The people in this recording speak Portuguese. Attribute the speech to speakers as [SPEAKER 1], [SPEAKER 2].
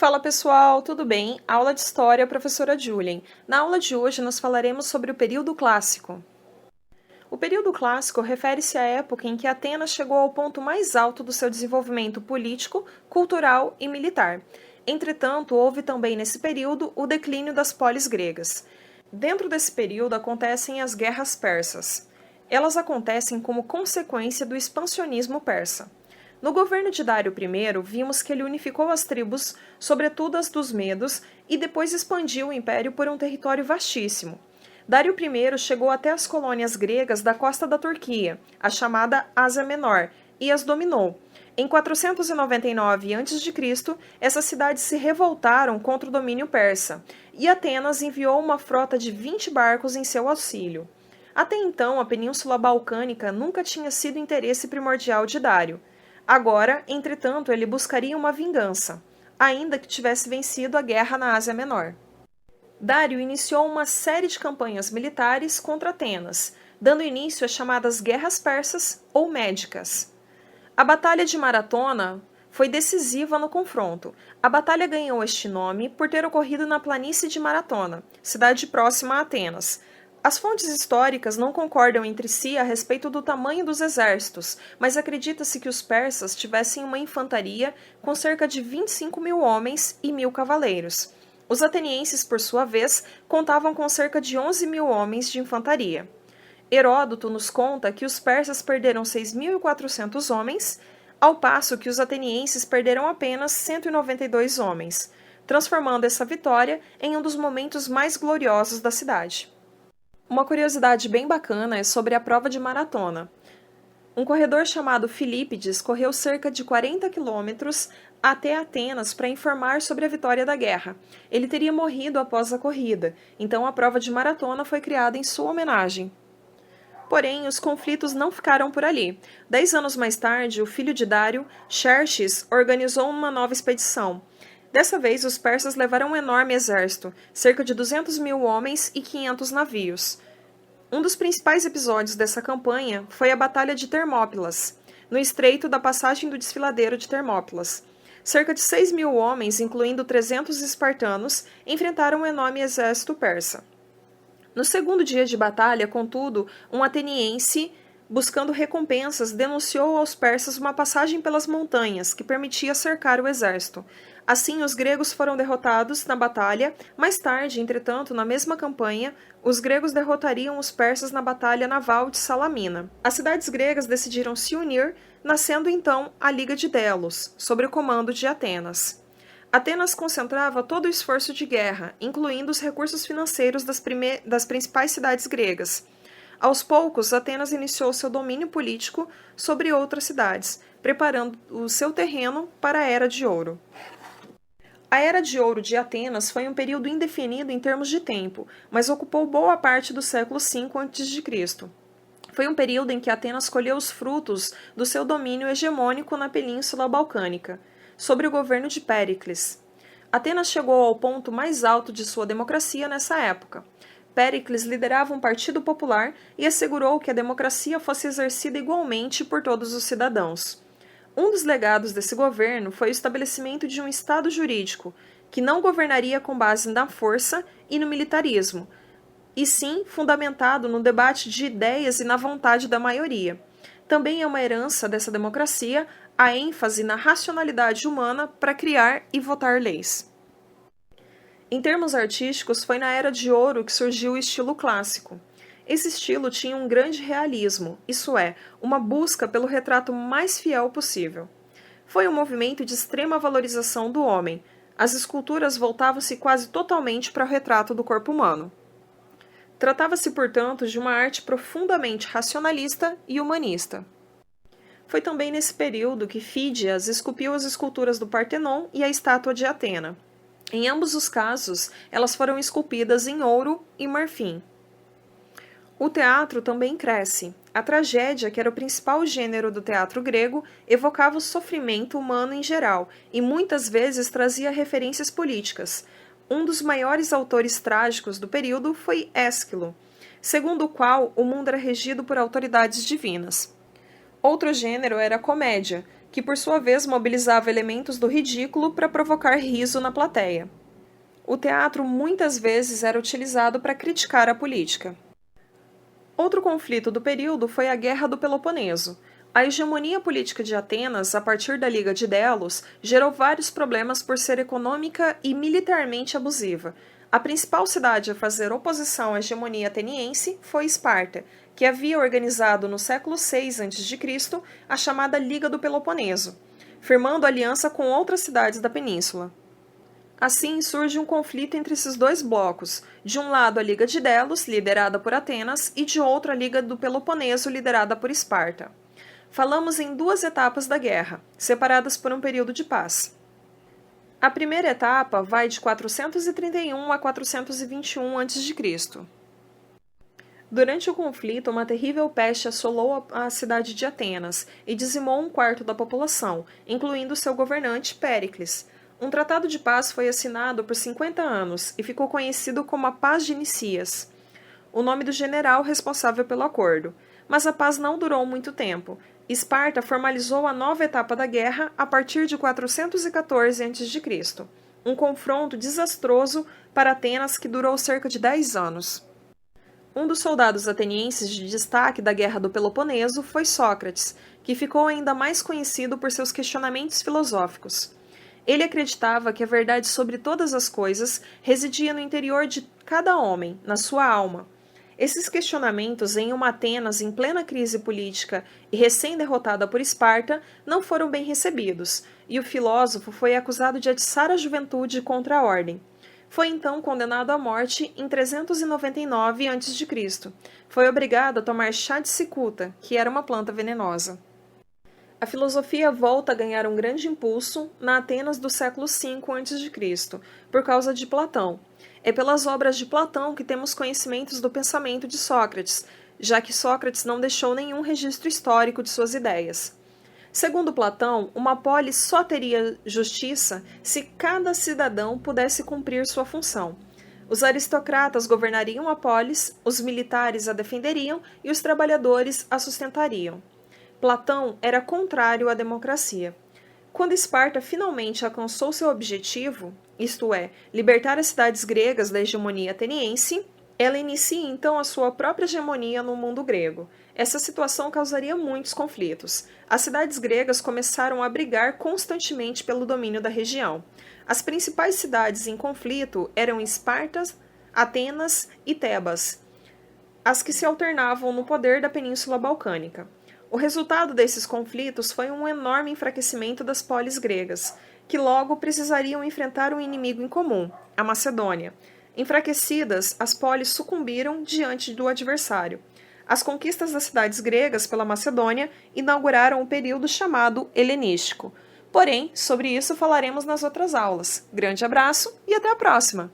[SPEAKER 1] Fala pessoal, tudo bem? Aula de História, professora Julien. Na aula de hoje nós falaremos sobre o período clássico. O período clássico refere-se à época em que Atenas chegou ao ponto mais alto do seu desenvolvimento político, cultural e militar. Entretanto, houve também nesse período o declínio das polis gregas. Dentro desse período acontecem as guerras persas. Elas acontecem como consequência do expansionismo persa. No governo de Dário I, vimos que ele unificou as tribos, sobretudo as dos Medos, e depois expandiu o império por um território vastíssimo. Dário I chegou até as colônias gregas da costa da Turquia, a chamada Ásia Menor, e as dominou. Em 499 a.C., essas cidades se revoltaram contra o domínio persa, e Atenas enviou uma frota de 20 barcos em seu auxílio. Até então, a Península Balcânica nunca tinha sido interesse primordial de Dário. Agora, entretanto, ele buscaria uma vingança, ainda que tivesse vencido a guerra na Ásia Menor. Dário iniciou uma série de campanhas militares contra Atenas, dando início às chamadas Guerras Persas ou Médicas. A Batalha de Maratona foi decisiva no confronto. A batalha ganhou este nome por ter ocorrido na planície de Maratona, cidade próxima a Atenas. As fontes históricas não concordam entre si a respeito do tamanho dos exércitos, mas acredita-se que os persas tivessem uma infantaria com cerca de 25 mil homens e 1.000 cavaleiros. Os atenienses, por sua vez, contavam com cerca de 11 mil homens de infantaria. Heródoto nos conta que os persas perderam 6.400 homens, ao passo que os atenienses perderam apenas 192 homens, transformando essa vitória em um dos momentos mais gloriosos da cidade. Uma curiosidade bem bacana é sobre a prova de maratona. Um corredor chamado Filípides correu cerca de 40 quilômetros até Atenas para informar sobre a vitória da guerra. Ele teria morrido após a corrida, então a prova de maratona foi criada em sua homenagem. Porém, os conflitos não ficaram por ali. 10 anos mais tarde, o filho de Dário, Xerxes, organizou uma nova expedição. Dessa vez, os persas levaram um enorme exército, cerca de 200 mil homens e 500 navios. Um dos principais episódios dessa campanha foi a Batalha de Termópilas, no estreito da passagem do desfiladeiro de Termópilas. Cerca de 6 mil homens, incluindo 300 espartanos, enfrentaram um enorme exército persa. No segundo dia de batalha, contudo, um ateniense, buscando recompensas, denunciou aos persas uma passagem pelas montanhas que permitia cercar o exército. Assim, os gregos foram derrotados na batalha. Mais tarde, entretanto, na mesma campanha, os gregos derrotariam os persas na batalha naval de Salamina. As cidades gregas decidiram se unir, nascendo então a Liga de Delos, sob o comando de Atenas. Atenas concentrava todo o esforço de guerra, incluindo os recursos financeiros das principais cidades gregas. Aos poucos, Atenas iniciou seu domínio político sobre outras cidades, preparando o seu terreno para a Era de Ouro. A Era de Ouro de Atenas foi um período indefinido em termos de tempo, mas ocupou boa parte do século V a.C. Foi um período em que Atenas colheu os frutos do seu domínio hegemônico na Península Balcânica, sob o governo de Péricles. Atenas chegou ao ponto mais alto de sua democracia nessa época. Péricles liderava um partido popular e assegurou que a democracia fosse exercida igualmente por todos os cidadãos. Um dos legados desse governo foi o estabelecimento de um Estado jurídico, que não governaria com base na força e no militarismo, e sim fundamentado no debate de ideias e na vontade da maioria. Também é uma herança dessa democracia a ênfase na racionalidade humana para criar e votar leis. Em termos artísticos, foi na Era de Ouro que surgiu o estilo clássico. Esse estilo tinha um grande realismo, isso é, uma busca pelo retrato mais fiel possível. Foi um movimento de extrema valorização do homem. As esculturas voltavam-se quase totalmente para o retrato do corpo humano. Tratava-se, portanto, de uma arte profundamente racionalista e humanista. Foi também nesse período que Fídias esculpiu as esculturas do Partenon e a estátua de Atena. Em ambos os casos, elas foram esculpidas em ouro e marfim. O teatro também cresce. A tragédia, que era o principal gênero do teatro grego, evocava o sofrimento humano em geral e muitas vezes trazia referências políticas. Um dos maiores autores trágicos do período foi Ésquilo, segundo o qual o mundo era regido por autoridades divinas. Outro gênero era a comédia, que por sua vez mobilizava elementos do ridículo para provocar riso na plateia. O teatro muitas vezes era utilizado para criticar a política. Outro conflito do período foi a Guerra do Peloponeso. A hegemonia política de Atenas, a partir da Liga de Delos, gerou vários problemas por ser econômica e militarmente abusiva. A principal cidade a fazer oposição à hegemonia ateniense foi Esparta, que havia organizado no século VI a.C. a chamada Liga do Peloponeso, firmando aliança com outras cidades da península. Assim, surge um conflito entre esses dois blocos, de um lado a Liga de Delos, liderada por Atenas, e de outro a Liga do Peloponeso, liderada por Esparta. Falamos em duas etapas da guerra, separadas por um período de paz. A primeira etapa vai de 431 a 421 a.C. Durante o conflito, uma terrível peste assolou a cidade de Atenas e dizimou um quarto da população, incluindo seu governante Péricles. Um tratado de paz foi assinado por 50 anos e ficou conhecido como a Paz de Nicias, o nome do general responsável pelo acordo. Mas a paz não durou muito tempo. Esparta formalizou a nova etapa da guerra a partir de 414 a.C., um confronto desastroso para Atenas que durou cerca de 10 anos. Um dos soldados atenienses de destaque da Guerra do Peloponeso foi Sócrates, que ficou ainda mais conhecido por seus questionamentos filosóficos. Ele acreditava que a verdade sobre todas as coisas residia no interior de cada homem, na sua alma. Esses questionamentos em uma Atenas em plena crise política e recém-derrotada por Esparta não foram bem recebidos, e o filósofo foi acusado de atiçar a juventude contra a ordem. Foi então condenado à morte em 399 a.C. Foi obrigado a tomar chá de cicuta, que era uma planta venenosa. A filosofia volta a ganhar um grande impulso na Atenas do século V a.C., por causa de Platão. É pelas obras de Platão que temos conhecimentos do pensamento de Sócrates, já que Sócrates não deixou nenhum registro histórico de suas ideias. Segundo Platão, uma polis só teria justiça se cada cidadão pudesse cumprir sua função. Os aristocratas governariam a polis, os militares a defenderiam e os trabalhadores a sustentariam. Platão era contrário à democracia. Quando Esparta finalmente alcançou seu objetivo, isto é, libertar as cidades gregas da hegemonia ateniense, ela inicia então a sua própria hegemonia no mundo grego. Essa situação causaria muitos conflitos. As cidades gregas começaram a brigar constantemente pelo domínio da região. As principais cidades em conflito eram Esparta, Atenas e Tebas, as que se alternavam no poder da Península Balcânica. O resultado desses conflitos foi um enorme enfraquecimento das polis gregas, que logo precisariam enfrentar um inimigo em comum, a Macedônia. Enfraquecidas, as polis sucumbiram diante do adversário. As conquistas das cidades gregas pela Macedônia inauguraram o período chamado helenístico. Porém, sobre isso falaremos nas outras aulas. Grande abraço e até a próxima!